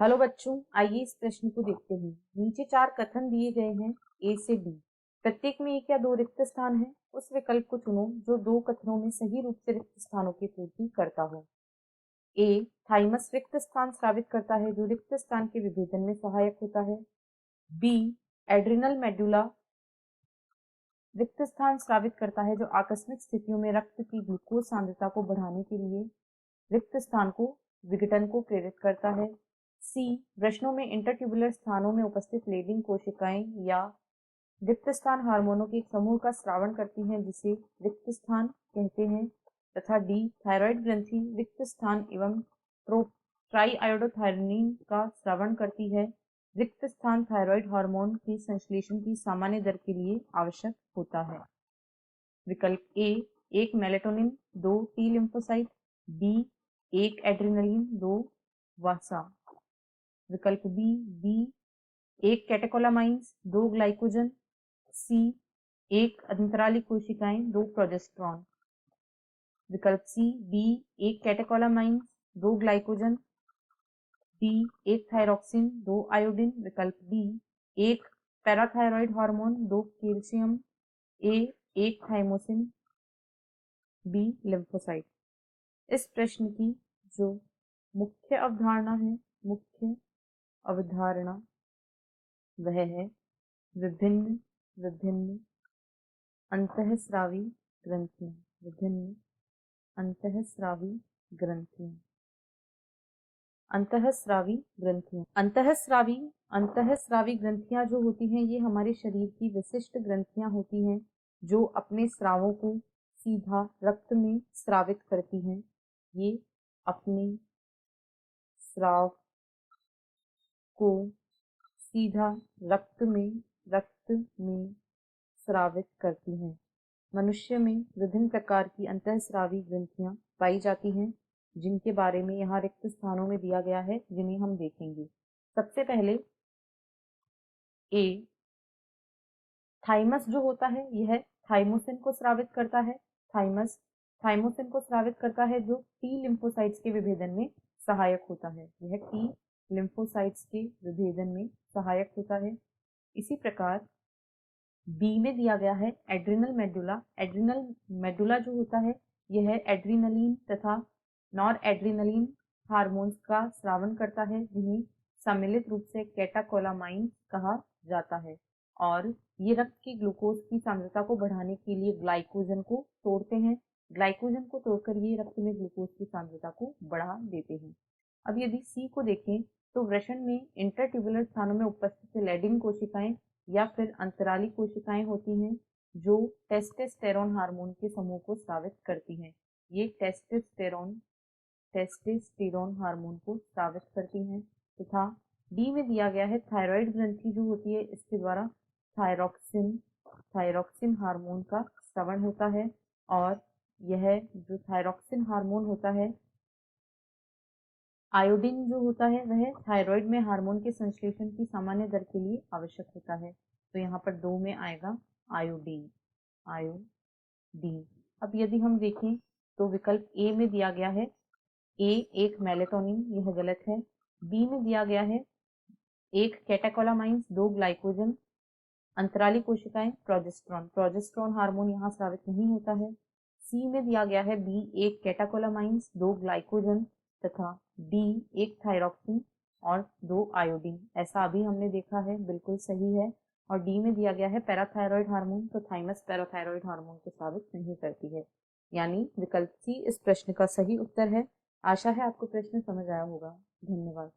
Hello बच्चों, आइए इस प्रश्न को देखते हैं। नीचे 4 कथन दिए गए हैं ए से डी। प्रत्येक में एक या दो रिक्त स्थान है। उस विकल्प को चुनो जो दो कथनों में सही रूप से रिक्त स्थानों की पूर्ति करता हो। ए, थाइमस रिक्त स्थान स्रावित करता है जो रिक्त स्थान के विभेदन में सहायक होता है। बी, एड्रिनल मेडुला रिक्त स्थान स्रावित करता है जो आकस्मिक स्थितियों में रक्त की ग्लूकोज सांद्रता को बढ़ाने के लिए रिक्त स्थान को विघटन को प्रेरित करता है। सी, वृषणों में इंटरट्यूबुलर स्थानों में उपस्थित लेडिंग कोशिकाएं या रिक्त स्थान हार्मोनों के एक समूह का स्रावण करती हैं जिसे रिक्त स्थान कहते हैं। तथा डी, थायराइड ग्रंथि रिक्त स्थान एवं ट्राईआयोडोथायरोनिन का स्रावण करती है। रिक्त स्थान थायराइड हार्मोन के संश्लेषण की सामान्य दर के लिए आवश्यक होता है। विकल्प ए, एक मेलेटोनिन, 2 टी लिम्फोसाइट। बी, एक एड्रेनलिन, 2 वासा। विकल्प बी, एक कैटेकोलामाइंस, 2 ग्लाइकोजन। सी, एक अंतराली कोशिकाएं, 2 प्रोजेस्टेरॉन। विकल्प सी, बी, एक कैटेकोलामाइंस, 2 ग्लाइकोजन। डी, एक थायरॉक्सिन, 2 आयोडीन। विकल्प डी, एक पैराथायरॉइड हार्मोन, 2 कैल्शियम। ए, एक थाइमोसिन। B, lymphocyte. इस प्रश्न की जो मुख्य अवधारणा वह है विभिन्न विभिन्न अंतःस्रावी ग्रंथियां। विभिन्न अंतःस्रावी ग्रंथियां। अंतःस्रावी ग्रंथियां अंतःस्रावी ग्रंथियां जो होती हैं ये हमारे शरीर की विशिष्ट ग्रंथियां होती हैं जो अपने स्रावों को सीधा रक्त में स्रावित करती हैं। ये अपने स्राव को सीधा रक्त में स्रावित करती हैं। मनुष्य में विभिन्न प्रकार की अंतःस्रावी ग्रंथियां पाई जाती हैं जिनके बारे में यहाँ रिक्त स्थानों में दिया गया है, जिन्हें हम देखेंगे। सबसे पहले ए, थाइमस जो होता है यह थाइमोसिन को स्रावित करता है। थाइमोसिन को स्रावित करता है जो टी लिम्फोसाइट्स के विभेदन में सहायक होता है। यह टी लिम्फोसाइट्स के विभेदन में सहायक होता है। इसी प्रकार बी में दिया गया है एड्रिनल मेडुला। एड्रिनल मेडुला जो होता है यह एड्रिनलिन तथा नॉर एड्रिनलिन हार्मोन्स का स्रावण करता है जिन्हें सम्मिलित रूप से कैटाकोलामाइंस कहा जाता है और ये रक्त की ग्लूकोज की सांद्रता को बढ़ाने के लिए ग्लाइकोजन को तोड़ते हैं। ग्लाइकोजन को तोड़कर ये रक्त में ग्लूकोज की सांद्रता को बढ़ा देते हैं। अब यदि सी को देखें तो वृषण में इंटरट्यूबुलर स्थानों में उपस्थित लेडिंग कोशिकाएं या फिर अंतराली कोशिकाएं होती हैं जो टेस्टोस्टेरोन हार्मोन के समूह को स्रावित करती हैं। ये टेस्टोस्टेरोन हार्मोन को स्रावित करती हैं। तथा डी में दिया गया है थायराइड ग्रंथि जो होती है इसके द्वारा थायरॉक्सिन हार्मोन का स्रावण होता है और यह जो थायरॉक्सिन हार्मोन होता है, आयोडीन जो होता है वह थायराइड में हार्मोन के संश्लेषण की सामान्य दर के लिए आवश्यक होता है। तो यहाँ पर 2 में आएगा आयोडीन। अब यदि हम देखें तो विकल्प ए में दिया गया है ए, एक मेलेटोनिन, यह गलत है। बी में दिया गया है एक कैटेकोलामाइंस, 2 ग्लाइकोजन। अंतराली कोशिकाएं प्रोजेस्टेरॉन हार्मोन यहाँ स्रावित नहीं होता है। सी में दिया गया है बी, एक कैटेकोलामाइंस, 2 ग्लाइकोजन तथा डी, एक थायरॉक्सिन और 2 आयोडीन। ऐसा अभी हमने देखा है, बिल्कुल सही है। और डी में दिया गया है पैराथायरॉइड हार्मोन, तो थाइमस पैराथायरॉइड हार्मोन को स्रावित नहीं करती है। यानी विकल्प सी इस प्रश्न का सही उत्तर है। आशा है आपको प्रश्न समझ आया होगा। धन्यवाद।